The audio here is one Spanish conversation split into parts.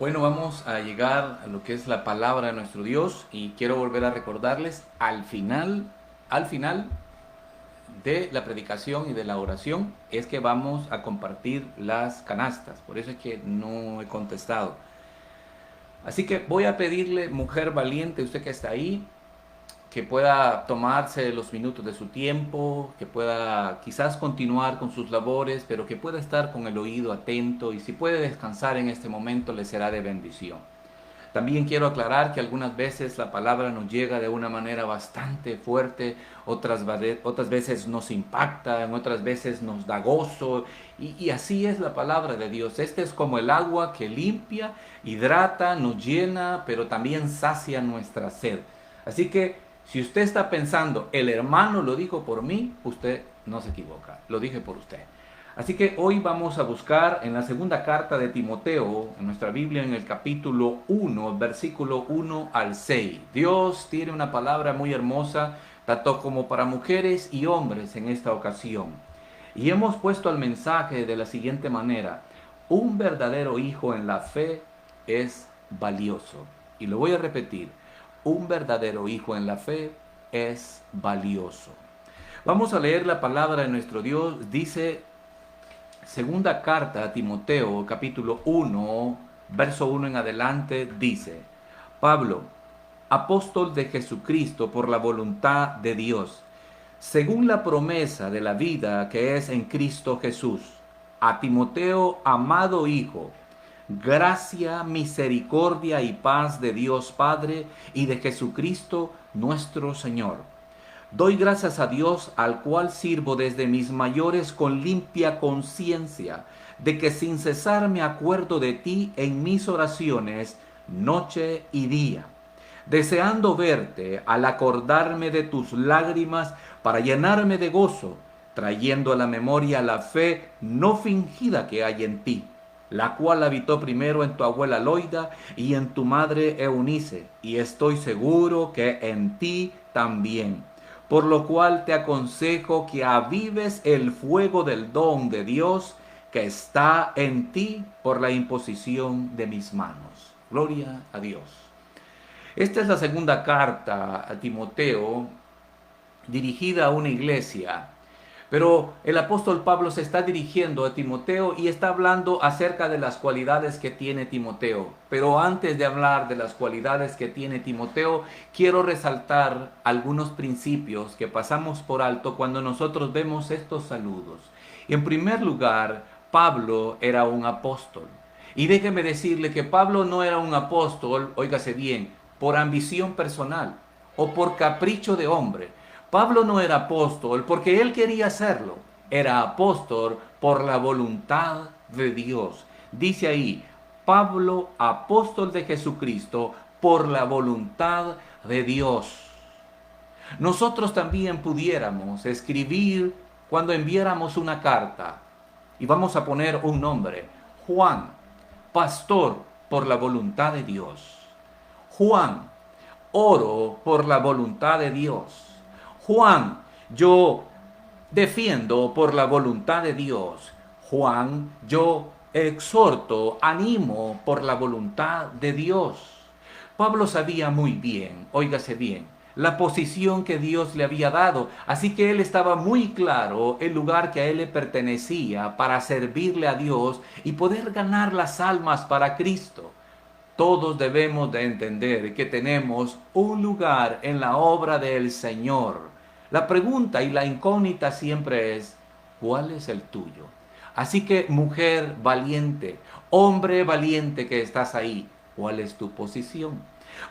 Bueno, vamos a llegar a lo que es la palabra de nuestro Dios y quiero volver a recordarles al final de la predicación y de la oración es que vamos a compartir las canastas. Por eso es que no he contestado. Así que voy a pedirle, mujer valiente, usted que está ahí, que pueda tomarse los minutos de su tiempo, que pueda quizás continuar con sus labores, pero que pueda estar con el oído atento y si puede descansar en este momento le será de bendición. También quiero aclarar que algunas veces la palabra nos llega de una manera bastante fuerte, otras veces nos impacta, en otras veces nos da gozo, y así es la palabra de Dios. Este es como el agua que limpia, hidrata, nos llena, pero también sacia nuestra sed. Así que si usted está pensando, el hermano lo dijo por mí, usted no se equivoca, lo dije por usted. Así que hoy vamos a buscar en la segunda carta de Timoteo, en nuestra Biblia, en el capítulo 1, versículo 1 al 6. Dios tiene una palabra muy hermosa, tanto como para mujeres y hombres en esta ocasión. Y hemos puesto el mensaje de la siguiente manera: un verdadero hijo en la fe es valioso. Y lo voy a repetir: un verdadero hijo en la fe es valioso. Vamos a leer la palabra de nuestro Dios. Dice segunda carta a Timoteo, capítulo 1, verso 1 en adelante, dice: Pablo, apóstol de Jesucristo por la voluntad de Dios, según la promesa de la vida que es en Cristo Jesús, a Timoteo, amado hijo, gracia, misericordia y paz de Dios Padre y de Jesucristo nuestro Señor. Doy gracias a Dios, al cual sirvo desde mis mayores con limpia conciencia, de que sin cesar me acuerdo de ti en mis oraciones, noche y día, deseando verte al acordarme de tus lágrimas para llenarme de gozo, trayendo a la memoria la fe no fingida que hay en ti, la cual habitó primero en tu abuela Loida y en tu madre Eunice, y estoy seguro que en ti también. Por lo cual te aconsejo que avives el fuego del don de Dios que está en ti por la imposición de mis manos. Gloria a Dios. Esta es la segunda carta a Timoteo dirigida a una iglesia. Pero el apóstol Pablo se está dirigiendo a Timoteo y está hablando acerca de las cualidades que tiene Timoteo. Pero antes de hablar de las cualidades que tiene Timoteo, quiero resaltar algunos principios que pasamos por alto cuando nosotros vemos estos saludos. En primer lugar, Pablo era un apóstol. Y déjeme decirle que Pablo no era un apóstol, óigase bien, por ambición personal o por capricho de hombre. Pablo no era apóstol porque él quería serlo. Era apóstol por la voluntad de Dios. Dice ahí: Pablo, apóstol de Jesucristo, por la voluntad de Dios. Nosotros también pudiéramos escribir cuando enviáramos una carta, y vamos a poner un nombre: Juan, pastor por la voluntad de Dios. Juan, oro por la voluntad de Dios. Juan, yo defiendo por la voluntad de Dios. Juan, yo exhorto, animo por la voluntad de Dios. Pablo sabía muy bien, óigase bien, la posición que Dios le había dado, así que él estaba muy claro el lugar que a él le pertenecía para servirle a Dios y poder ganar las almas para Cristo. Todos debemos de entender que tenemos un lugar en la obra del Señor. La pregunta y la incógnita siempre es: ¿cuál es el tuyo? Así que, mujer valiente, hombre valiente que estás ahí, ¿cuál es tu posición?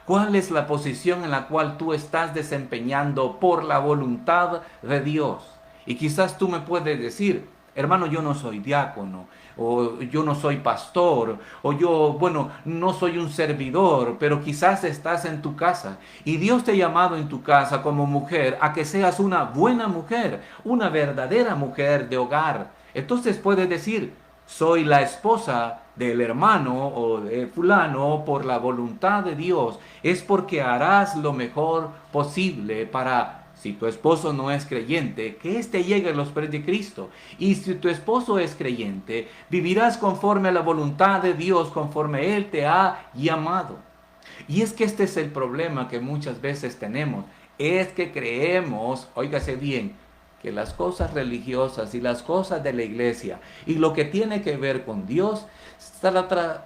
¿Cuál es la posición en la cual tú estás desempeñando por la voluntad de Dios? Y quizás tú me puedes decir: hermano, yo no soy diácono, o yo no soy pastor, o yo, bueno, no soy un servidor, pero quizás estás en tu casa y Dios te ha llamado en tu casa como mujer a que seas una buena mujer, una verdadera mujer de hogar. Entonces puedes decir: soy la esposa del hermano o de fulano por la voluntad de Dios. Es porque harás lo mejor posible para Si tu esposo no es creyente, que éste llegue a los pies de Cristo. Y si tu esposo es creyente, vivirás conforme a la voluntad de Dios, conforme Él te ha llamado. Y es que este es el problema que muchas veces tenemos. Es que creemos, óigase bien, que las cosas religiosas y las cosas de la iglesia y lo que tiene que ver con Dios,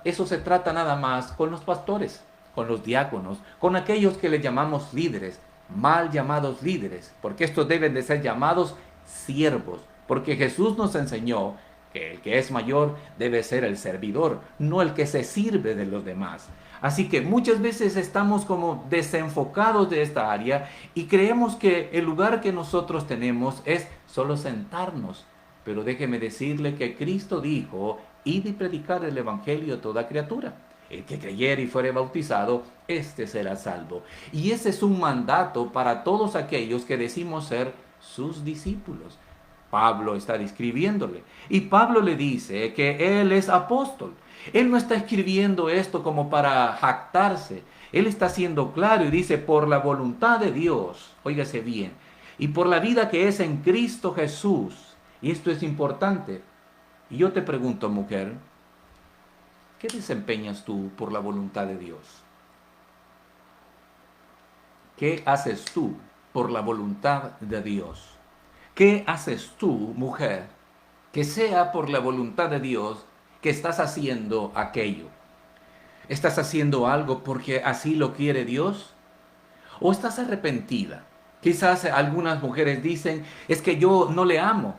eso se trata nada más con los pastores, con los diáconos, con aquellos que le llamamos líderes, mal llamados líderes, porque estos deben de ser llamados siervos, porque Jesús nos enseñó que el que es mayor debe ser el servidor, no el que se sirve de los demás. Así que muchas veces estamos como desenfocados de esta área y creemos que el lugar que nosotros tenemos es solo sentarnos. Pero déjeme decirle que Cristo dijo, id y predicar el evangelio a toda criatura. El que creyere y fuere bautizado, éste será salvo. Y ese es un mandato para todos aquellos que decimos ser sus discípulos. Pablo está describiéndole. Y Pablo le dice que él es apóstol. Él no está escribiendo esto como para jactarse. Él está siendo claro y dice, por la voluntad de Dios, óigase bien, y por la vida que es en Cristo Jesús. Y esto es importante. Y yo te pregunto, mujer, ¿qué desempeñas tú por la voluntad de Dios? ¿Qué haces tú por la voluntad de Dios? ¿Qué haces tú, mujer, que sea por la voluntad de Dios que estás haciendo aquello? ¿Estás haciendo algo porque así lo quiere Dios? ¿O estás arrepentida? Quizás algunas mujeres dicen, es que yo no le amo,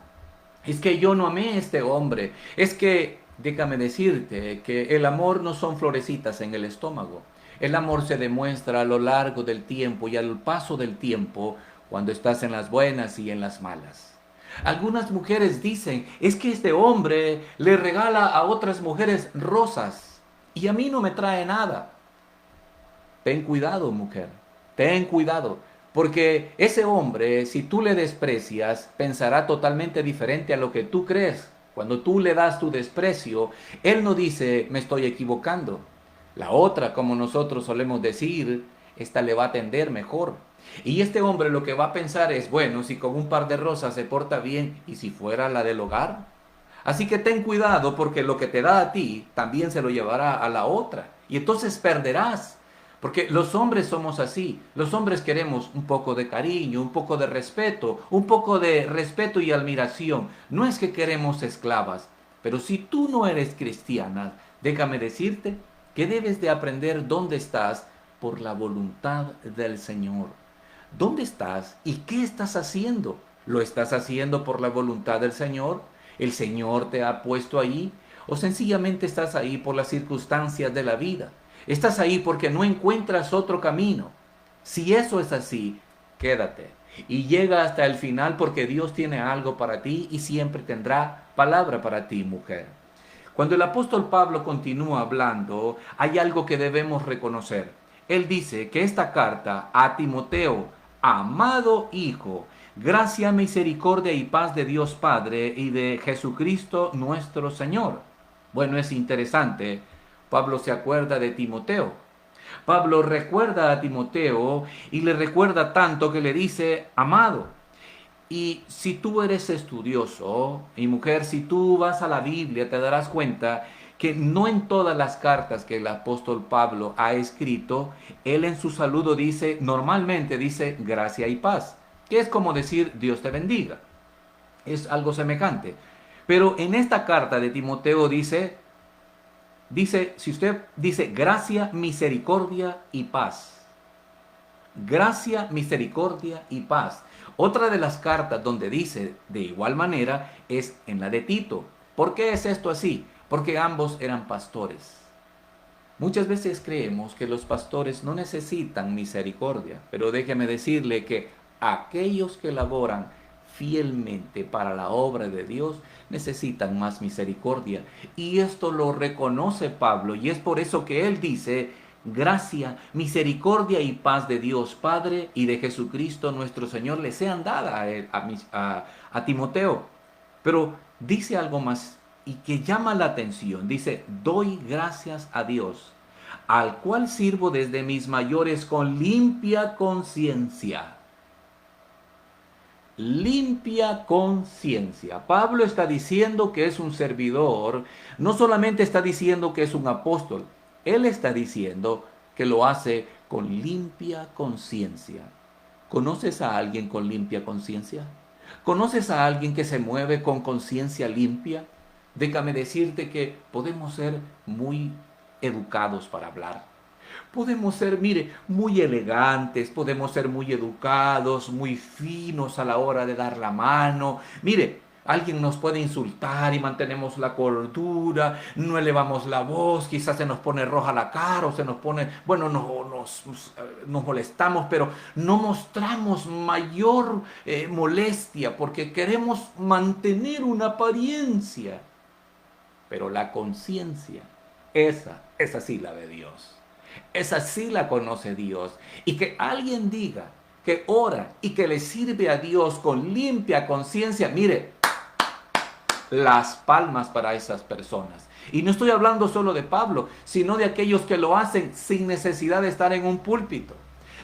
es que yo no amé a este hombre, es que, déjame decirte, que el amor no son florecitas en el estómago. El amor se demuestra a lo largo del tiempo y al paso del tiempo, cuando estás en las buenas y en las malas. Algunas mujeres dicen, es que este hombre le regala a otras mujeres rosas y a mí no me trae nada. Ten cuidado, mujer, ten cuidado, porque ese hombre, si tú le desprecias, pensará totalmente diferente a lo que tú crees. Cuando tú le das tu desprecio, él no dice, me estoy equivocando. La otra, como nosotros solemos decir, esta le va a atender mejor. Y este hombre lo que va a pensar es, bueno, si con un par de rosas se porta bien, ¿y si fuera la del hogar? Así que ten cuidado porque lo que te da a ti también se lo llevará a la otra. Y entonces perderás. Porque los hombres somos así. Los hombres queremos un poco de cariño, un poco de respeto y admiración. No es que queremos esclavas. Pero si tú no eres cristiana, déjame decirte que debes de aprender dónde estás por la voluntad del Señor. ¿Dónde estás y qué estás haciendo? ¿Lo estás haciendo por la voluntad del Señor? ¿El Señor te ha puesto ahí? ¿O sencillamente estás ahí por las circunstancias de la vida? ¿Estás ahí porque no encuentras otro camino? Si eso es así, quédate y llega hasta el final porque Dios tiene algo para ti y siempre tendrá palabra para ti, mujer. Cuando el apóstol Pablo continúa hablando, hay algo que debemos reconocer. Él dice que esta carta a Timoteo, amado hijo, gracia, misericordia y paz de Dios Padre y de Jesucristo nuestro Señor. Bueno, es interesante. Pablo se acuerda de Timoteo. Pablo recuerda a Timoteo y le recuerda tanto que le dice, amado. Y si tú eres estudioso, y mujer, si tú vas a la Biblia, te darás cuenta que no en todas las cartas que el apóstol Pablo ha escrito, él en su saludo dice, normalmente dice gracia y paz, que es como decir Dios te bendiga. Es algo semejante. Pero en esta carta de Timoteo dice, si usted dice gracia, misericordia y paz. Gracia, misericordia y paz. Otra de las cartas donde dice de igual manera es en la de Tito. ¿Por qué es esto así? Porque ambos eran pastores. Muchas veces creemos que los pastores no necesitan misericordia, pero déjeme decirle que aquellos que laboran fielmente para la obra de Dios necesitan más misericordia. Y esto lo reconoce Pablo y es por eso que él dice, gracia, misericordia y paz de Dios Padre y de Jesucristo nuestro Señor le sean dadas a Timoteo. Pero dice algo más y que llama la atención. Dice, doy gracias a Dios, al cual sirvo desde mis mayores con limpia conciencia. limpia conciencia. Pablo está diciendo que es un servidor, no solamente está diciendo que es un apóstol, él está diciendo que lo hace con limpia conciencia. ¿Conoces a alguien con limpia conciencia? ¿Conoces a alguien que se mueve con conciencia limpia? Déjame decirte que podemos ser muy educados para hablar. Podemos ser, mire, muy elegantes, podemos ser muy educados, muy finos a la hora de dar la mano. Mire, alguien nos puede insultar y mantenemos la cordura, no elevamos la voz, quizás se nos pone roja la cara o se nos pone, bueno, nos molestamos, pero no mostramos mayor molestia porque queremos mantener una apariencia. Pero la conciencia, esa sí la de Dios. Esa sí la conoce Dios. Y que alguien diga que ora y que le sirve a Dios con limpia conciencia, mire, las palmas para esas personas. Y no estoy hablando solo de Pablo, sino de aquellos que lo hacen sin necesidad de estar en un púlpito,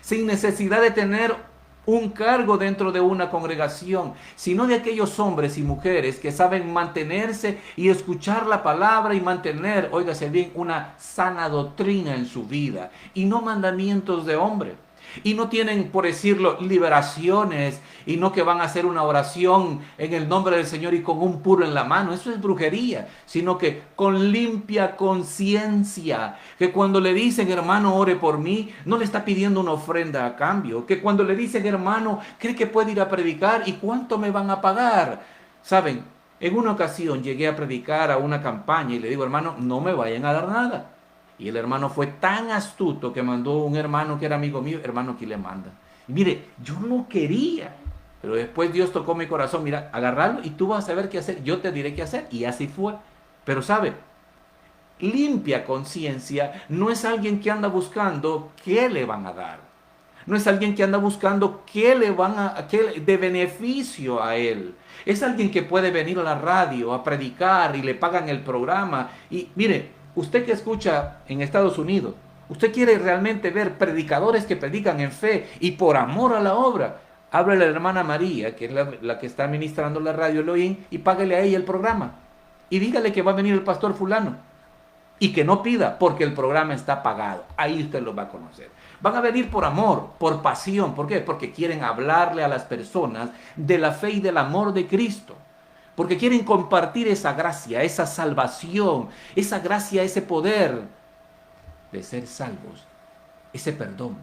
sin necesidad de tener un cargo dentro de una congregación, sino de aquellos hombres y mujeres que saben mantenerse y escuchar la palabra y mantener, óigase bien, una sana doctrina en su vida y no mandamientos de hombre. Y no tienen, por decirlo, liberaciones y no que van a hacer una oración en el nombre del Señor y con un puro en la mano. Eso es brujería, sino que con limpia conciencia. Que cuando le dicen, hermano, ore por mí, no le está pidiendo una ofrenda a cambio. Que cuando le dicen, hermano, cree que puede ir a predicar y cuánto me van a pagar. Saben, en una ocasión llegué a predicar a una campaña y le digo, hermano, no me vayan a dar nada. Y el hermano fue tan astuto que mandó un hermano que era amigo mío, hermano, aquí le manda. Y mire, yo no quería, pero después Dios tocó mi corazón, mira, agarrarlo y tú vas a saber qué hacer, yo te diré qué hacer. Y así fue. Pero sabe, limpia conciencia no es alguien que anda buscando qué le van a dar. No es alguien que anda buscando qué le van a, qué de beneficio a él. Es alguien que puede venir a la radio a predicar y le pagan el programa. Y mire, usted que escucha en Estados Unidos, usted quiere realmente ver predicadores que predican en fe y por amor a la obra. Háblale a la hermana María, que es la que está administrando la radio Elohim, y págale a ella el programa. Y dígale que va a venir el pastor fulano. Y que no pida, porque el programa está pagado. Ahí usted lo va a conocer. Van a venir por amor, por pasión. ¿Por qué? Porque quieren hablarle a las personas de la fe y del amor de Cristo. Porque quieren compartir esa gracia, esa salvación, esa gracia, ese poder de ser salvos, ese perdón,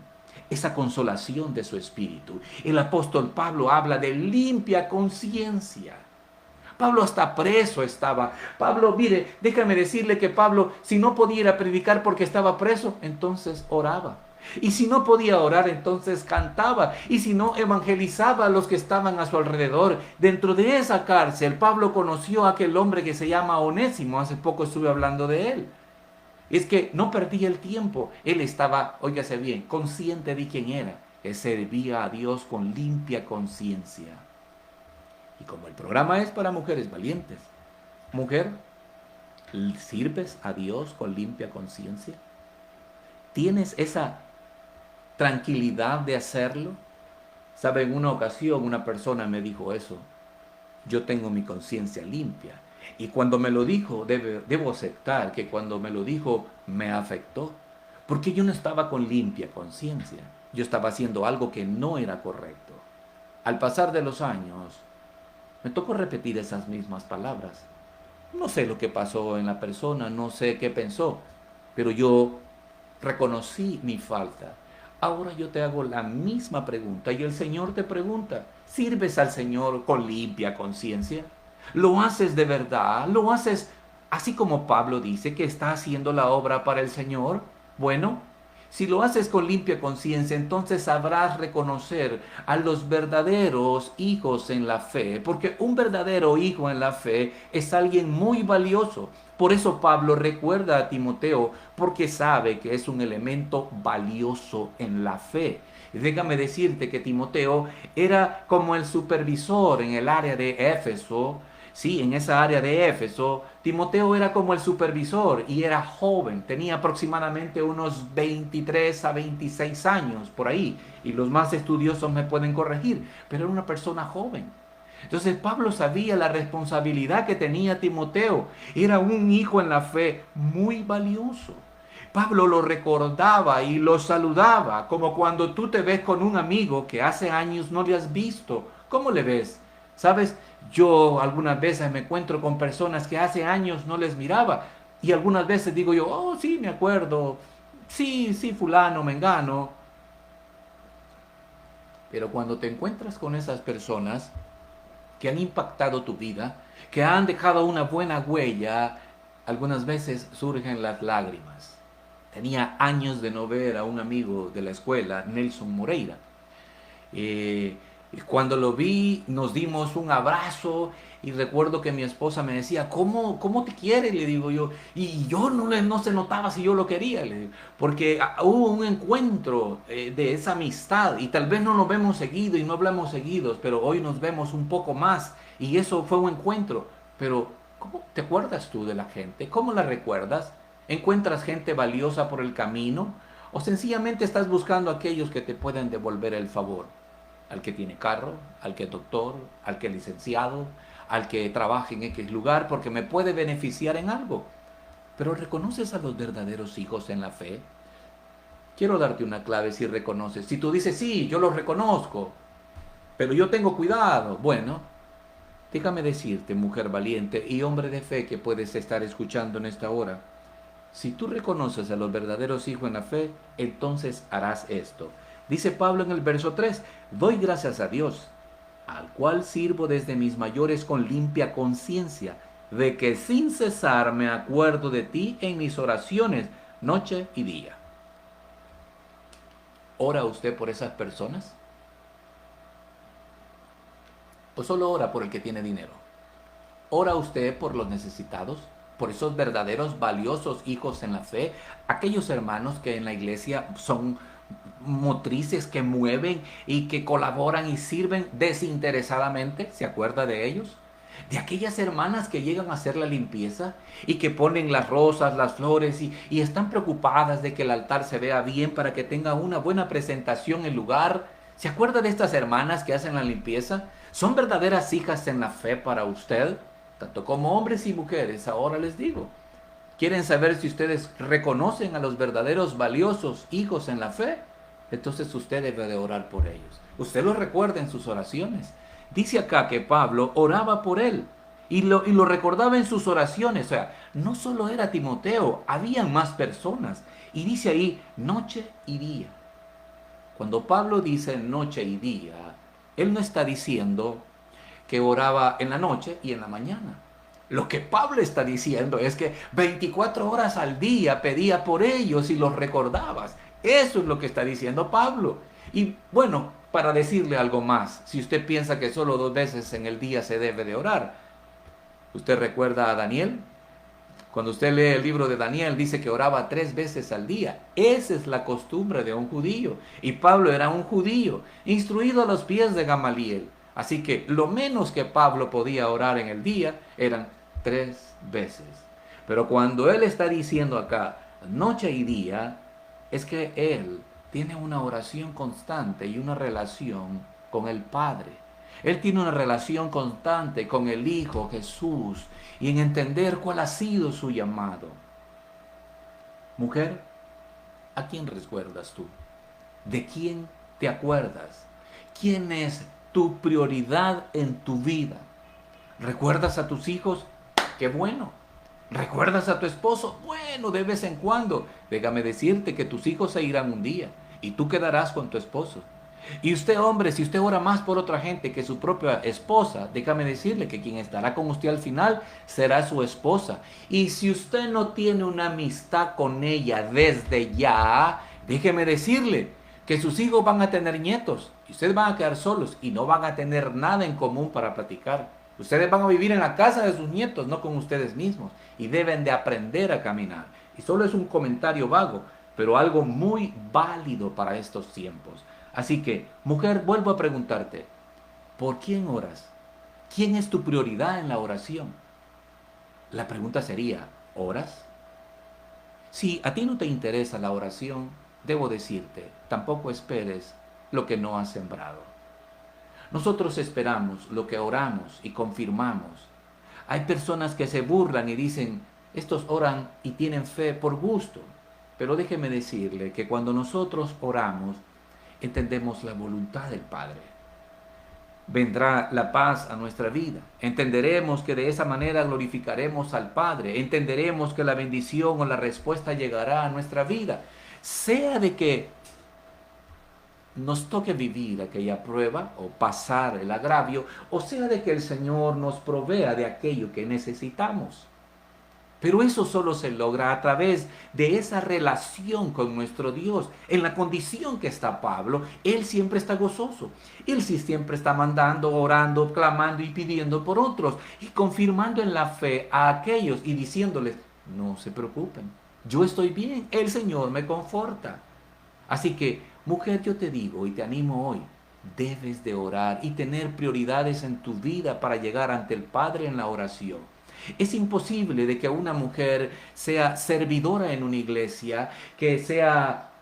esa consolación de su espíritu. El apóstol Pablo habla de limpia conciencia. Pablo hasta preso estaba. Pablo, mire, déjame decirle que Pablo, si no podía ir a predicar porque estaba preso, entonces oraba. Y si no podía orar, entonces cantaba. Y si no, evangelizaba a los que estaban a su alrededor. Dentro de esa cárcel, Pablo conoció a aquel hombre que se llama Onésimo. Hace poco estuve hablando de él. Es que no perdía el tiempo. Él estaba, óigase bien, consciente de quién era. Él servía a Dios con limpia conciencia. Y como el programa es para mujeres valientes, mujer, ¿sirves a Dios con limpia conciencia? ¿Tienes esa tranquilidad de hacerlo? ¿Sabe? En una ocasión una persona me dijo eso. Yo tengo mi conciencia limpia. Y cuando me lo dijo, debo aceptar que cuando me lo dijo me afectó. Porque yo no estaba con limpia conciencia. Yo estaba haciendo algo que no era correcto. Al pasar de los años, me tocó repetir esas mismas palabras. No sé lo que pasó en la persona, no sé qué pensó, pero yo reconocí mi falta. Ahora yo te hago la misma pregunta y el Señor te pregunta, ¿sirves al Señor con limpia conciencia? ¿Lo haces de verdad? ¿Lo haces así como Pablo dice que está haciendo la obra para el Señor? Bueno, si lo haces con limpia conciencia, entonces sabrás reconocer a los verdaderos hijos en la fe, porque un verdadero hijo en la fe es alguien muy valioso. Por eso Pablo recuerda a Timoteo, porque sabe que es un elemento valioso en la fe. Y déjame decirte que Timoteo era como el supervisor en el área de Éfeso, Sí, en esa área de Éfeso, Timoteo era como el supervisor y era joven, tenía aproximadamente unos 23 a 26 años por ahí, y los más estudiosos me pueden corregir, pero era una persona joven. Entonces Pablo sabía la responsabilidad que tenía Timoteo, era un hijo en la fe muy valioso. Pablo lo recordaba y lo saludaba, como cuando tú te ves con un amigo que hace años no le has visto. ¿Cómo le ves? ¿Sabes? Yo algunas veces me encuentro con personas que hace años no les miraba y algunas veces digo yo, oh sí, me acuerdo, sí, sí, fulano, mengano. Pero cuando te encuentras con esas personas que han impactado tu vida, que han dejado una buena huella, algunas veces surgen las lágrimas. Tenía años de no ver a un amigo de la escuela, Nelson Moreira. Cuando lo vi, nos dimos un abrazo y recuerdo que mi esposa me decía, ¿cómo te quiere? Le digo yo. Y yo no se notaba si yo lo quería, le digo, porque hubo un encuentro de esa amistad y tal vez no nos vemos seguido y no hablamos seguidos, pero hoy nos vemos un poco más y eso fue un encuentro. Pero, ¿cómo te acuerdas tú de la gente? ¿Cómo la recuerdas? ¿Encuentras gente valiosa por el camino? ¿O sencillamente estás buscando a aquellos que te pueden devolver el favor? Al que tiene carro, al que es doctor, al que es licenciado, al que trabaja en X lugar, porque me puede beneficiar en algo. Pero ¿reconoces a los verdaderos hijos en la fe? Quiero darte una clave si reconoces. Si tú dices, sí, yo los reconozco, pero yo tengo cuidado. Bueno, déjame decirte, mujer valiente y hombre de fe que puedes estar escuchando en esta hora. Si tú reconoces a los verdaderos hijos en la fe, entonces harás esto. Dice Pablo en el verso 3, doy gracias a Dios, al cual sirvo desde mis mayores con limpia conciencia, de que sin cesar me acuerdo de ti en mis oraciones, noche y día. ¿Ora usted por esas personas? ¿O solo ora por el que tiene dinero? ¿Ora usted por los necesitados? ¿Por esos verdaderos valiosos hijos en la fe? Aquellos hermanos que en la iglesia son motrices que mueven y que colaboran y sirven desinteresadamente. ¿Se acuerda de ellos? De aquellas hermanas que llegan a hacer la limpieza y que ponen las rosas, las flores y están preocupadas de que el altar se vea bien para que tenga una buena presentación el lugar. ¿Se acuerda de estas hermanas que hacen la limpieza? ¿Son verdaderas hijas en la fe para usted? Tanto como hombres y mujeres, ahora les digo. ¿Quieren saber si ustedes reconocen a los verdaderos valiosos hijos en la fe? Entonces usted debe de orar por ellos. Usted los recuerda en sus oraciones. Dice acá que Pablo oraba por él y lo recordaba en sus oraciones. O sea, no solo era Timoteo, habían más personas. Y dice ahí, noche y día. Cuando Pablo dice noche y día, él no está diciendo que oraba en la noche y en la mañana. Lo que Pablo está diciendo es que 24 horas al día pedía por ellos y los recordabas. Eso es lo que está diciendo Pablo. Y bueno, para decirle algo más, si usted piensa que solo 2 veces en el día se debe de orar, ¿usted recuerda a Daniel? Cuando usted lee el libro de Daniel, dice que oraba 3 veces al día. Esa es la costumbre de un judío. Y Pablo era un judío, instruido a los pies de Gamaliel. Así que lo menos que Pablo podía orar en el día eran 3 veces. Pero cuando él está diciendo acá, noche y día, es que él tiene una oración constante y una relación con el Padre. Él tiene una relación constante con el Hijo Jesús y en entender cuál ha sido su llamado. Mujer, ¿a quién recuerdas tú? ¿De quién te acuerdas? ¿Quién es tu prioridad en tu vida? ¿Recuerdas a tus hijos? ¡Qué bueno! ¿Recuerdas a tu esposo? Bueno, de vez en cuando. Déjame decirte que tus hijos se irán un día y tú quedarás con tu esposo. Y usted, hombre, si usted ora más por otra gente que su propia esposa, déjame decirle que quien estará con usted al final será su esposa. Y si usted no tiene una amistad con ella desde ya, déjeme decirle que sus hijos van a tener nietos y ustedes van a quedar solos y no van a tener nada en común para platicar. Ustedes van a vivir en la casa de sus nietos, no con ustedes mismos, y deben de aprender a caminar. Y solo es un comentario vago, pero algo muy válido para estos tiempos. Así que, mujer, vuelvo a preguntarte, ¿por quién oras? ¿Quién es tu prioridad en la oración? La pregunta sería, ¿oras? Si a ti no te interesa la oración, debo decirte, tampoco esperes lo que no has sembrado. Nosotros esperamos lo que oramos y confirmamos. Hay personas que se burlan y dicen, estos oran y tienen fe por gusto. Pero déjeme decirle que cuando nosotros oramos, entendemos la voluntad del Padre. Vendrá la paz a nuestra vida. Entenderemos que de esa manera glorificaremos al Padre. Entenderemos que la bendición o la respuesta llegará a nuestra vida. Sea de que nos toque vivir aquella prueba o pasar el agravio, o sea de que el Señor nos provea de aquello que necesitamos. Pero eso solo se logra a través de esa relación con nuestro Dios. En la condición que está Pablo, él siempre está gozoso. Él sí siempre está mandando, orando, clamando y pidiendo por otros. Y confirmando en la fe a aquellos y diciéndoles, no se preocupen, yo estoy bien, el Señor me conforta. Así que, mujer, yo te digo y te animo hoy, debes de orar y tener prioridades en tu vida para llegar ante el Padre en la oración. Es imposible de que una mujer sea servidora en una iglesia, que sea,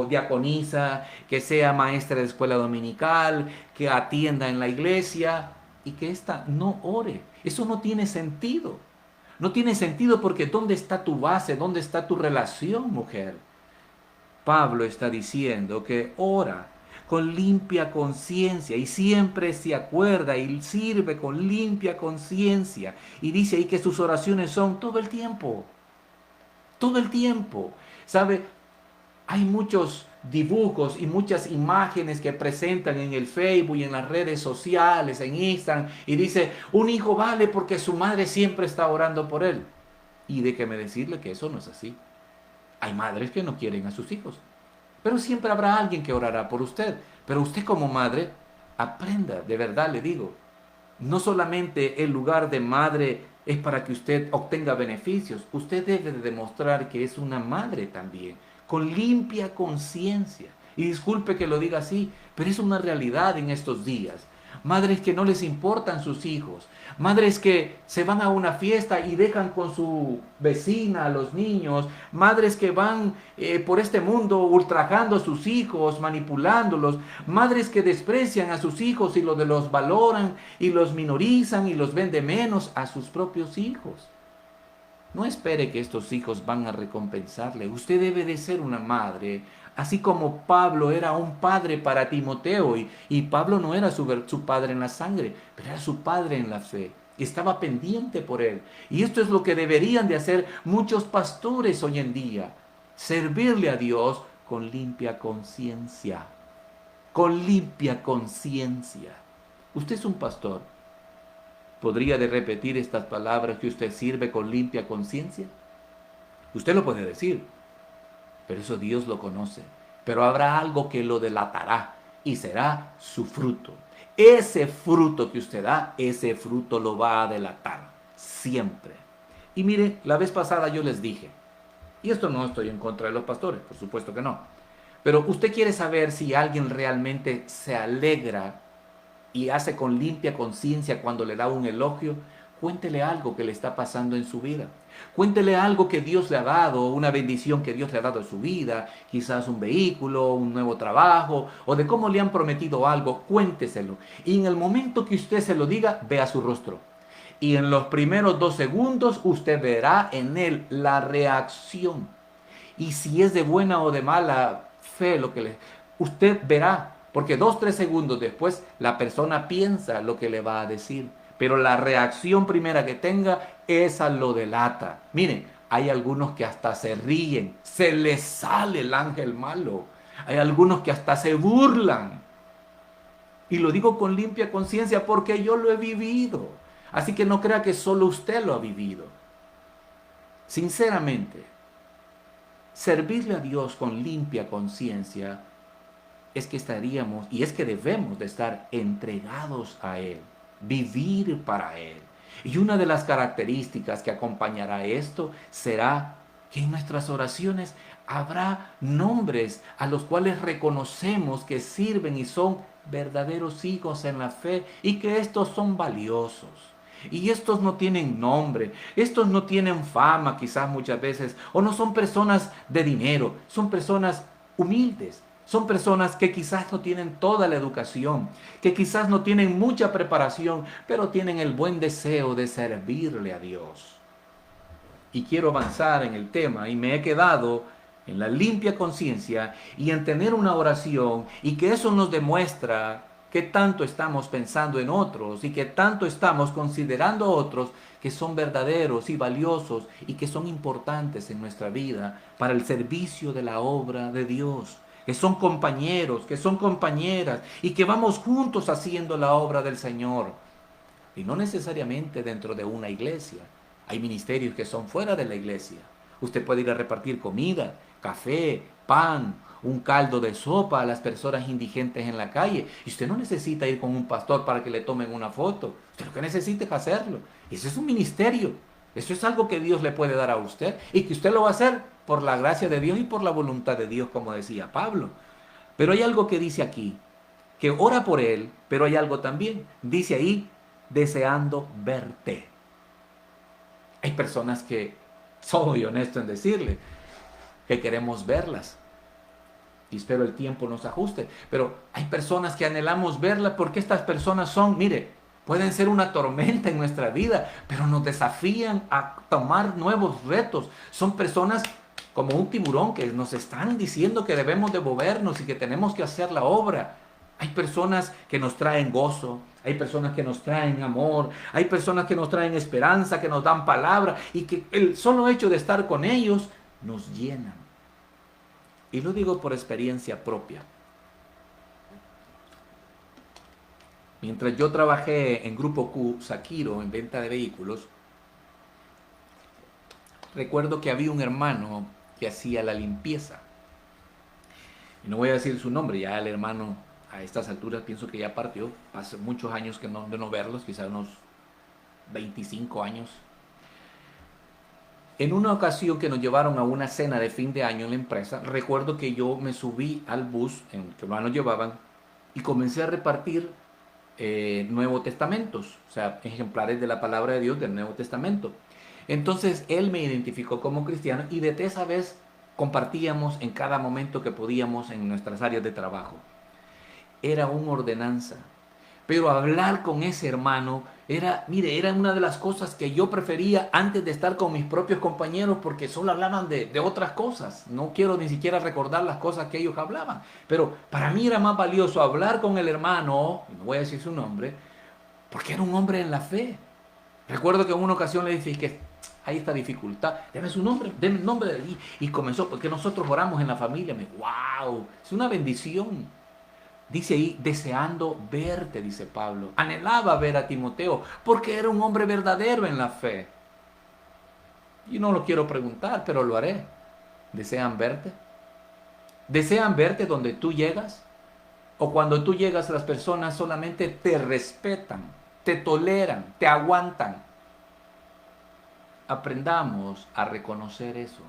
diaconisa, que sea maestra de escuela dominical, que atienda en la iglesia y que ésta no ore. Eso no tiene sentido. No tiene sentido porque ¿dónde está tu base? ¿Dónde está tu relación, mujer? Pablo está diciendo que ora con limpia conciencia y siempre se acuerda y sirve con limpia conciencia. Y dice ahí que sus oraciones son todo el tiempo. Todo el tiempo. ¿Sabe? Hay muchos dibujos y muchas imágenes que presentan en el Facebook y en las redes sociales, en Instagram, y dice, un hijo vale porque su madre siempre está orando por él. Y déjeme decirle que eso no es así. Hay madres que no quieren a sus hijos. Pero siempre habrá alguien que orará por usted. Pero usted como madre, aprenda, de verdad le digo. No solamente el lugar de madre es para que usted obtenga beneficios. Usted debe de demostrar que es una madre también, con limpia conciencia. Y disculpe que lo diga así, pero es una realidad en estos días. Madres que no les importan sus hijos. Madres que se van a una fiesta y dejan con su vecina a los niños. Madres que van por este mundo ultrajando a sus hijos, manipulándolos. Madres que desprecian a sus hijos y los valoran y los minorizan y los ven de menos a sus propios hijos. No espere que estos hijos van a recompensarle. Usted debe de ser una madre, así como Pablo era un padre para Timoteo. Y Pablo no era su padre en la sangre, pero era su padre en la fe. Estaba pendiente por él. Y esto es lo que deberían de hacer muchos pastores hoy en día. Servirle a Dios con limpia conciencia. Con limpia conciencia. Usted es un pastor. ¿Podría de repetir estas palabras que usted sirve con limpia conciencia? Usted lo puede decir, pero eso Dios lo conoce. Pero habrá algo que lo delatará y será su fruto. Ese fruto que usted da, ese fruto lo va a delatar siempre. Y mire, la vez pasada yo les dije, y esto no estoy en contra de los pastores, por supuesto que no, pero usted quiere saber si alguien realmente se alegra y hace con limpia conciencia cuando le da un elogio. Cuéntele algo que le está pasando en su vida. Cuéntele algo que Dios le ha dado, una bendición que Dios le ha dado en su vida, quizás un vehículo, un nuevo trabajo, o de cómo le han prometido algo. Cuénteselo. Y en el momento que usted se lo diga, vea su rostro. Y en los primeros 2 segundos usted verá en él la reacción. Y si es de buena o de mala fe, usted verá. Porque 2, 3 segundos después la persona piensa lo que le va a decir. Pero la reacción primera que tenga, esa lo delata. Miren, hay algunos que hasta se ríen. Se les sale el ángel malo. Hay algunos que hasta se burlan. Y lo digo con limpia conciencia porque yo lo he vivido. Así que no crea que solo usted lo ha vivido. Sinceramente, servirle a Dios con limpia conciencia es que estaríamos y es que debemos de estar entregados a Él, vivir para Él. Y una de las características que acompañará esto será que en nuestras oraciones habrá nombres a los cuales reconocemos que sirven y son verdaderos hijos en la fe y que estos son valiosos. Y estos no tienen nombre, estos no tienen fama quizás muchas veces, o no son personas de dinero, son personas humildes, son personas que quizás no tienen toda la educación, que quizás no tienen mucha preparación, pero tienen el buen deseo de servirle a Dios. Y quiero avanzar en el tema y me he quedado en la limpia conciencia y en tener una oración y que eso nos demuestra que tanto estamos pensando en otros y que tanto estamos considerando a otros que son verdaderos y valiosos y que son importantes en nuestra vida para el servicio de la obra de Dios, que son compañeros, que son compañeras y que vamos juntos haciendo la obra del Señor. Y no necesariamente dentro de una iglesia. Hay ministerios que son fuera de la iglesia. Usted puede ir a repartir comida, café, pan, un caldo de sopa a las personas indigentes en la calle. Y usted no necesita ir con un pastor para que le tomen una foto. Usted lo que necesita es hacerlo. Ese es un ministerio. Eso es algo que Dios le puede dar a usted y que usted lo va a hacer por la gracia de Dios y por la voluntad de Dios, como decía Pablo. Pero hay algo que dice aquí, que ora por él, pero hay algo también. Dice ahí, deseando verte. Hay personas que, soy honesto en decirle, que queremos verlas. Y espero el tiempo nos ajuste. Pero hay personas que anhelamos verlas porque estas personas son, mire, pueden ser una tormenta en nuestra vida, pero nos desafían a tomar nuevos retos. Son personas como un tiburón que nos están diciendo que debemos de movernos y que tenemos que hacer la obra. Hay personas que nos traen gozo, hay personas que nos traen amor, hay personas que nos traen esperanza, que nos dan palabra y que el solo hecho de estar con ellos nos llenan. Y lo digo por experiencia propia. Mientras yo trabajé en Grupo Q, Sakiro, en venta de vehículos, recuerdo que había un hermano que hacía la limpieza. Y no voy a decir su nombre, ya el hermano a estas alturas pienso que ya partió. Hace muchos años que de no verlos, quizás unos 25 años. En una ocasión que nos llevaron a una cena de fin de año en la empresa, recuerdo que yo me subí al bus en que nos llevaban y comencé a repartir Nuevos Testamentos, o sea, ejemplares de la palabra de Dios del Nuevo Testamento. Entonces él me identificó como cristiano y desde esa vez compartíamos en cada momento que podíamos en nuestras áreas de trabajo. Era una ordenanza, pero hablar con ese hermano era una de las cosas que yo prefería antes de estar con mis propios compañeros porque solo hablaban de otras cosas. No quiero ni siquiera recordar las cosas que ellos hablaban, pero para mí era más valioso hablar con el hermano, no voy a decir su nombre, porque era un hombre en la fe. Recuerdo que en una ocasión le dije que hay esta dificultad, deme su nombre, deme el nombre de él. Y comenzó, porque nosotros oramos en la familia. ¡Wow! Es una bendición. Dice ahí, deseando verte, dice Pablo. Anhelaba ver a Timoteo porque era un hombre verdadero en la fe. Y no lo quiero preguntar, pero lo haré. ¿Desean verte? ¿Desean verte donde tú llegas? ¿O cuando tú llegas las personas solamente te respetan, te toleran, te aguantan? Aprendamos a reconocer eso.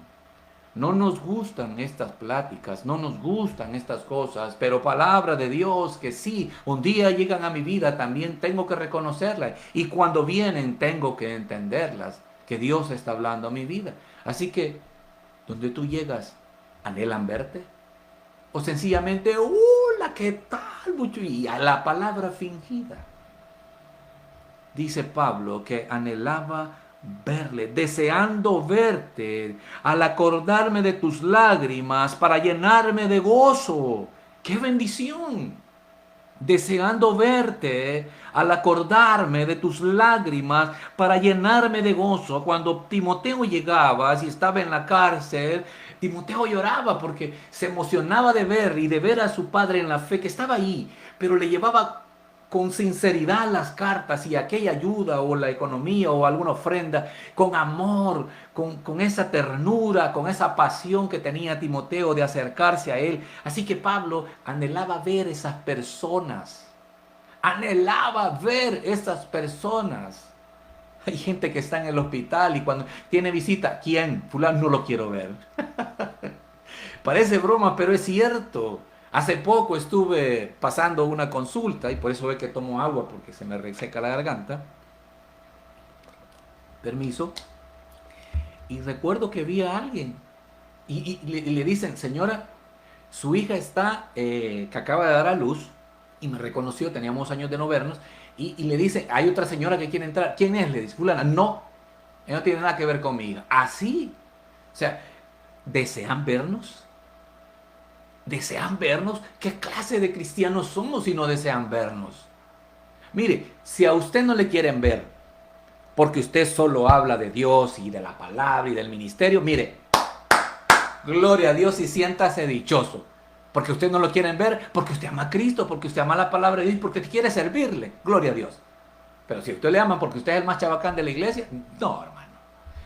No nos gustan estas pláticas, no nos gustan estas cosas, pero palabra de Dios que sí, un día llegan a mi vida, también tengo que reconocerlas. Y cuando vienen, tengo que entenderlas, que Dios está hablando a mi vida. Así que, donde tú llegas, ¿anhelan verte? O sencillamente, hola, ¿qué tal, mucho? Y a la palabra fingida. Dice Pablo que anhelaba verle, deseando verte, al acordarme de tus lágrimas para llenarme de gozo. ¡Qué bendición! Deseando verte, al acordarme de tus lágrimas para llenarme de gozo. Cuando Timoteo llegaba, si estaba en la cárcel, Timoteo lloraba porque se emocionaba de ver y de ver a su padre en la fe que estaba ahí, pero le llevaba con sinceridad las cartas y aquella ayuda o la economía o alguna ofrenda, con amor, con esa ternura, con esa pasión que tenía Timoteo de acercarse a él. Así que Pablo anhelaba ver esas personas, anhelaba ver esas personas. Hay gente que está en el hospital y cuando tiene visita, ¿quién? Fulano, no lo quiero ver. Parece broma, pero es cierto. Hace poco estuve pasando una consulta y por eso ve que tomo agua porque se me reseca la garganta. Permiso. Y recuerdo que vi a alguien y le dicen, señora, su hija está, que acaba de dar a luz y me reconoció, teníamos años de no vernos, y le dice, hay otra señora que quiere entrar. ¿Quién es? Le dice, fulana. No, ella no tiene nada que ver con mi hija. Así. O sea, ¿desean vernos? ¿Desean vernos? ¿Qué clase de cristianos somos si no desean vernos? Mire, si a usted no le quieren ver, porque usted solo habla de Dios y de la palabra y del ministerio, mire, gloria a Dios y siéntase dichoso. Porque usted no lo quieren ver, porque usted ama a Cristo, porque usted ama la palabra de Dios, porque quiere servirle. Gloria a Dios. Pero si usted le ama porque usted es el más chabacán de la iglesia, no, hermano.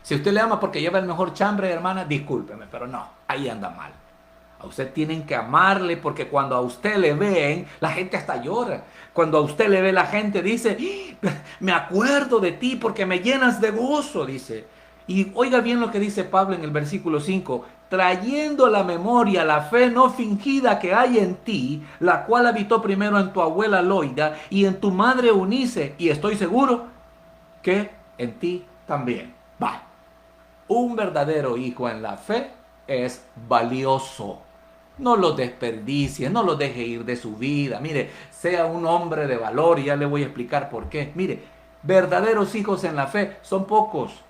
Si usted le ama porque lleva el mejor chambre, hermana, discúlpeme, pero no, ahí anda mal. A usted tienen que amarle porque cuando a usted le ven, la gente hasta llora. Cuando a usted le ve, la gente dice, me acuerdo de ti porque me llenas de gozo, dice. Y oiga bien lo que dice Pablo en el versículo 5, trayendo a la memoria la fe no fingida que hay en ti, la cual habitó primero en tu abuela Loida y en tu madre Eunice, y estoy seguro que en ti también. Va. Un verdadero hijo en la fe es valioso. No lo desperdicie, no lo deje ir de su vida. Mire, sea un hombre de valor y ya le voy a explicar por qué. Mire, verdaderos hijos en la fe son pocos.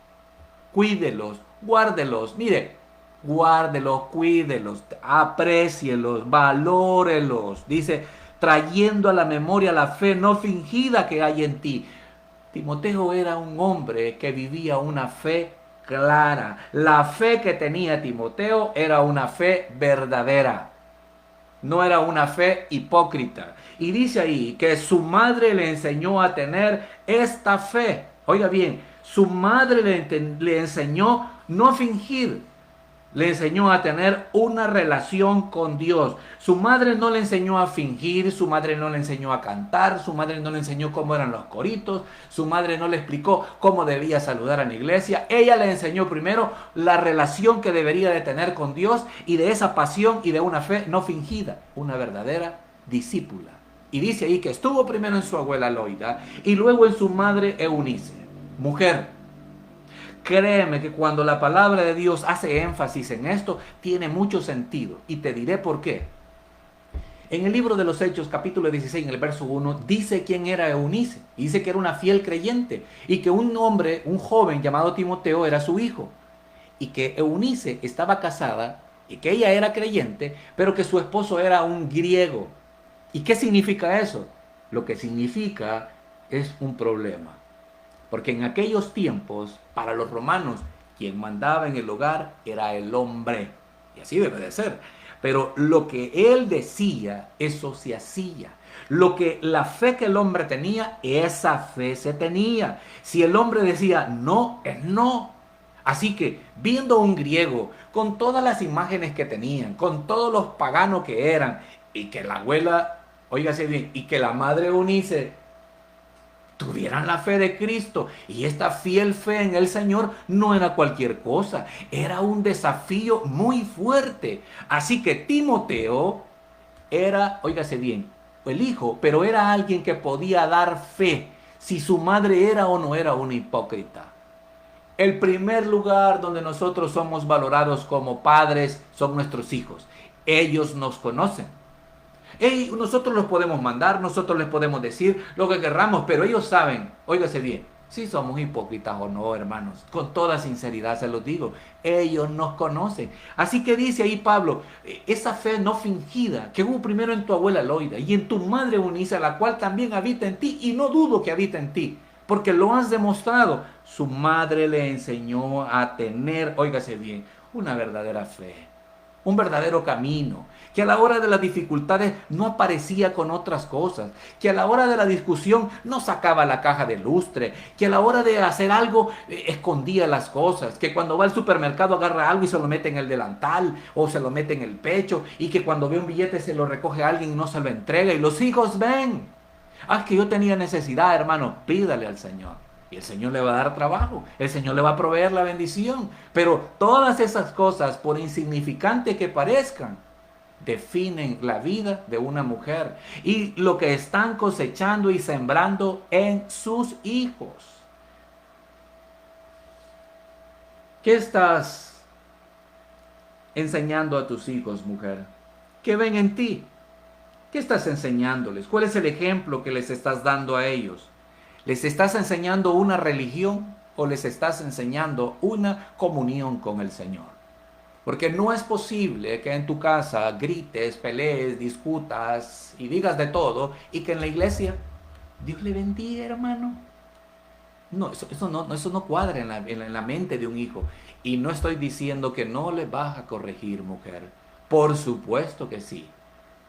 Cuídelos, guárdelos. Mire, guárdelos, cuídelos, aprécielos, valórelos. Dice, trayendo a la memoria la fe no fingida que hay en ti. Timoteo era un hombre que vivía una fe clara. La fe que tenía Timoteo era una fe verdadera. No era una fe hipócrita. Y dice ahí que su madre le enseñó a tener esta fe. Oiga bien, su madre le enseñó no a fingir. Le enseñó a tener una relación con Dios. Su madre no le enseñó a fingir, su madre no le enseñó a cantar, su madre no le enseñó cómo eran los coritos, su madre no le explicó cómo debía saludar a la iglesia. Ella le enseñó primero la relación que debería de tener con Dios y de esa pasión y de una fe no fingida, una verdadera discípula. Y dice ahí que estuvo primero en su abuela Loida y luego en su madre Eunice. Mujer, créeme que cuando la palabra de Dios hace énfasis en esto, tiene mucho sentido. Y te diré por qué. En el libro de los Hechos, capítulo 16, en el verso 1, dice quién era Eunice. Dice que era una fiel creyente. Y que un hombre, un joven llamado Timoteo, era su hijo. Y que Eunice estaba casada y que ella era creyente, pero que su esposo era un griego. ¿Y qué significa eso? Lo que significa es un problema. Porque en aquellos tiempos, para los romanos, quien mandaba en el hogar era el hombre. Y así debe de ser. Pero lo que él decía, eso se hacía. La fe que el hombre tenía, esa fe se tenía. Si el hombre decía no, es no. Así que, viendo a un griego, con todas las imágenes que tenían, con todos los paganos que eran, y que la abuela, óigase bien, y que la madre Eunice tuvieran la fe de Cristo, y esta fiel fe en el Señor no era cualquier cosa, era un desafío muy fuerte. Así que Timoteo era, óigase bien, el hijo, pero era alguien que podía dar fe si su madre era o no era una hipócrita. El primer lugar donde nosotros somos valorados como padres son nuestros hijos. Ellos nos conocen. Nosotros los podemos mandar, nosotros les podemos decir lo que querramos, pero ellos saben, óigase bien, si somos hipócritas o no, hermanos. Con toda sinceridad se los digo, ellos nos conocen. Así que dice ahí Pablo, esa fe no fingida que hubo primero en tu abuela Loida y en tu madre Eunice, la cual también habita en ti, y no dudo que habita en ti, porque lo has demostrado. Su madre le enseñó a tener, óigase bien, una verdadera fe, un verdadero camino, que a la hora de las dificultades no aparecía con otras cosas, que a la hora de la discusión no sacaba la caja de lustre, que a la hora de hacer algo escondía las cosas, que cuando va al supermercado agarra algo y se lo mete en el delantal o se lo mete en el pecho, y que cuando ve un billete se lo recoge a alguien y no se lo entrega, y los hijos ven. Ah, que yo tenía necesidad, hermano, pídale al Señor. Y el Señor le va a dar trabajo, el Señor le va a proveer la bendición. Pero todas esas cosas, por insignificante que parezcan, definen la vida de una mujer y lo que están cosechando y sembrando en sus hijos. ¿Qué estás enseñando a tus hijos, mujer? ¿Qué ven en ti? ¿Qué estás enseñándoles? ¿Cuál es el ejemplo que les estás dando a ellos? ¿Les estás enseñando una religión o les estás enseñando una comunión con el Señor? Porque no es posible que en tu casa grites, pelees, discutas y digas de todo y que en la iglesia Dios le bendiga, hermano. No, eso no cuadra en la mente de un hijo. Y no estoy diciendo que no le vas a corregir, mujer. Por supuesto que sí.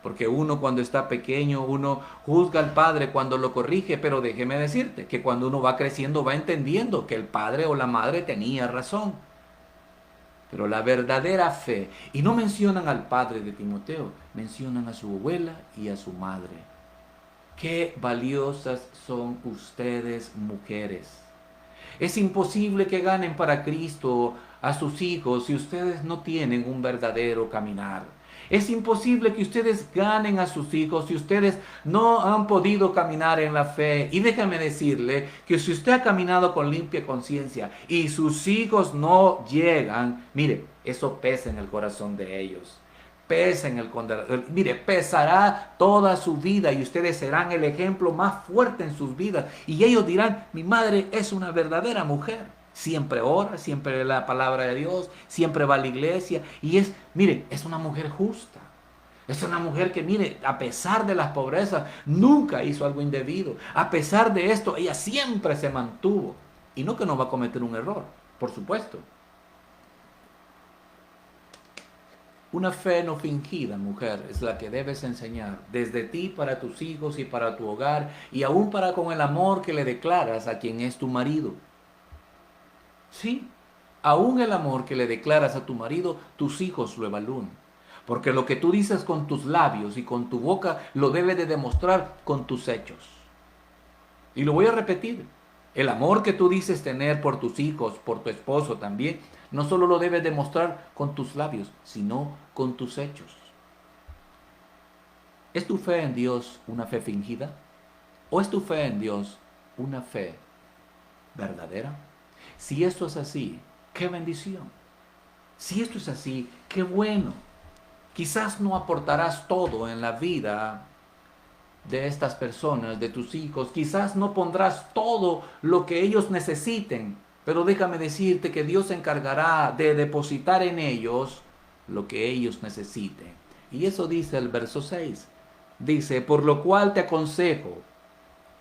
Porque uno cuando está pequeño, uno juzga al padre cuando lo corrige, pero déjeme decirte que cuando uno va creciendo va entendiendo que el padre o la madre tenía razón. Pero la verdadera fe, y no mencionan al padre de Timoteo, mencionan a su abuela y a su madre. Qué valiosas son ustedes, mujeres. Es imposible que ganen para Cristo a sus hijos si ustedes no tienen un verdadero caminar. Es imposible que ustedes ganen a sus hijos si ustedes no han podido caminar en la fe. Y déjame decirle que si usted ha caminado con limpia conciencia y sus hijos no llegan, mire, eso pesa en el corazón de ellos. Pesa en el corazón. Mire, pesará toda su vida y ustedes serán el ejemplo más fuerte en sus vidas. Y ellos dirán, mi madre es una verdadera mujer. Siempre ora, siempre lee la palabra de Dios, siempre va a la iglesia. Y mire, es una mujer justa. Es una mujer que, mire, a pesar de las pobrezas, nunca hizo algo indebido. A pesar de esto, ella siempre se mantuvo. Y no que no va a cometer un error, por supuesto. Una fe no fingida, mujer, es la que debes enseñar desde ti para tus hijos y para tu hogar y aún para con el amor que le declaras a quien es tu marido. Sí, aún el amor que le declaras a tu marido, tus hijos lo evalúan. Porque lo que tú dices con tus labios y con tu boca lo debes de demostrar con tus hechos. Y lo voy a repetir. El amor que tú dices tener por tus hijos, por tu esposo también, no solo lo debes demostrar con tus labios, sino con tus hechos. ¿Es tu fe en Dios una fe fingida? ¿O es tu fe en Dios una fe verdadera? Si esto es así, qué bendición. Si esto es así, qué bueno. Quizás no aportarás todo en la vida de estas personas, de tus hijos. Quizás no pondrás todo lo que ellos necesiten. Pero déjame decirte que Dios se encargará de depositar en ellos lo que ellos necesiten. Y eso dice el verso 6. Dice, por lo cual te aconsejo,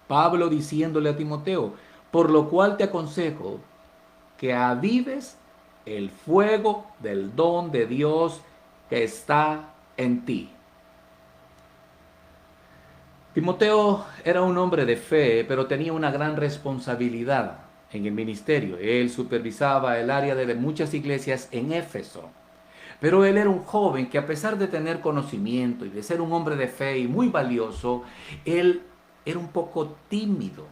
Pablo diciéndole a Timoteo, por lo cual te aconsejo que avives el fuego del don de Dios que está en ti. Timoteo era un hombre de fe, pero tenía una gran responsabilidad en el ministerio. Él supervisaba el área de muchas iglesias en Éfeso. Pero él era un joven que, a pesar de tener conocimiento y de ser un hombre de fe y muy valioso, él era un poco tímido.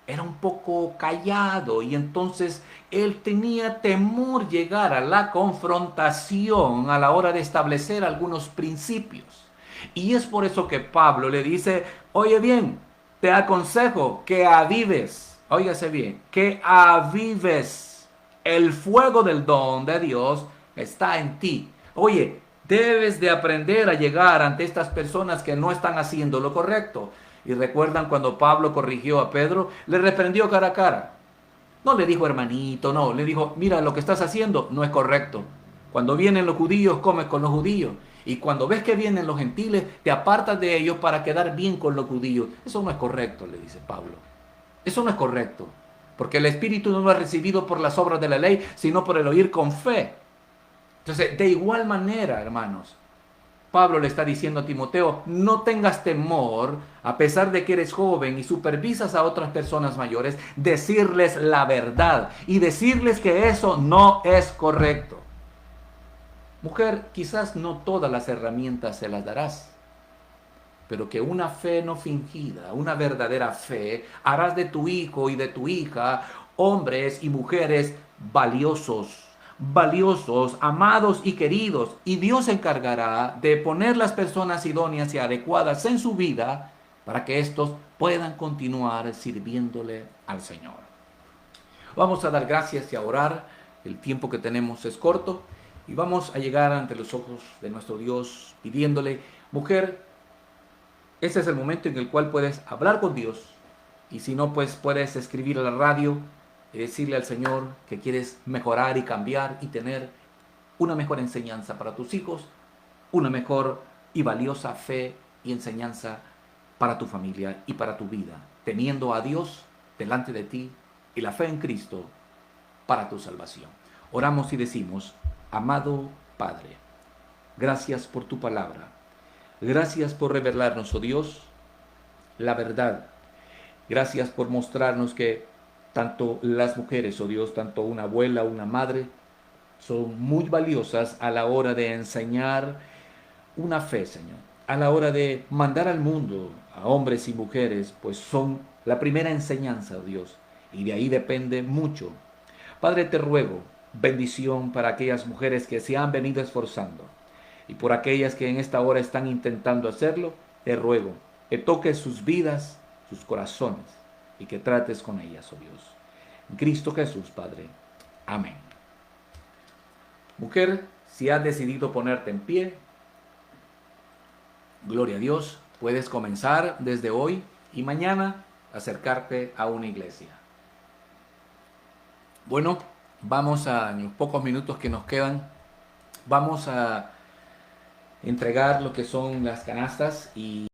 Era un poco callado y entonces él tenía temor llegar a la confrontación a la hora de establecer algunos principios. Y es por eso que Pablo le dice, oye bien, te aconsejo que avives, óigase bien, que avives el fuego del don de Dios que está en ti. Oye, debes de aprender a llegar ante estas personas que no están haciendo lo correcto. Y recuerdan cuando Pablo corrigió a Pedro, le reprendió cara a cara. No le dijo hermanito, no, le dijo, mira, lo que estás haciendo no es correcto. Cuando vienen los judíos, comes con los judíos. Y cuando ves que vienen los gentiles, te apartas de ellos para quedar bien con los judíos. Eso no es correcto, le dice Pablo. Eso no es correcto. Porque el Espíritu no lo ha recibido por las obras de la ley, sino por el oír con fe. Entonces, de igual manera, hermanos, Pablo le está diciendo a Timoteo, no tengas temor, a pesar de que eres joven y supervisas a otras personas mayores, decirles la verdad y decirles que eso no es correcto. Mujer, quizás no todas las herramientas se las darás, pero que una fe no fingida, una verdadera fe, harás de tu hijo y de tu hija hombres y mujeres valiosos, valiosos, amados y queridos. Y Dios se encargará de poner las personas idóneas y adecuadas en su vida para que éstos puedan continuar sirviéndole al Señor. Vamos a dar gracias y a orar. El tiempo que tenemos es corto y vamos a llegar ante los ojos de nuestro Dios pidiéndole, mujer, ese es el momento en el cual puedes hablar con Dios, y si no, pues puedes escribir a la radio y decirle al Señor que quieres mejorar y cambiar y tener una mejor enseñanza para tus hijos, una mejor y valiosa fe y enseñanza para tu familia y para tu vida, teniendo a Dios delante de ti y la fe en Cristo para tu salvación. Oramos y decimos, amado Padre, gracias por tu palabra. Gracias por revelarnos, oh Dios, la verdad. Gracias por mostrarnos que tanto las mujeres, oh Dios, tanto una abuela, una madre, son muy valiosas a la hora de enseñar una fe, Señor. A la hora de mandar al mundo a hombres y mujeres, pues son la primera enseñanza, oh Dios. Y de ahí depende mucho. Padre, te ruego bendición para aquellas mujeres que se han venido esforzando. Y por aquellas que en esta hora están intentando hacerlo, te ruego que toques sus vidas, sus corazones, y que trates con ellas, oh Dios. En Cristo Jesús, Padre. Amén. Mujer, si has decidido ponerte en pie, gloria a Dios, puedes comenzar desde hoy y mañana acercarte a una iglesia. Bueno, vamos en los pocos minutos que nos quedan, vamos a entregar lo que son las canastas y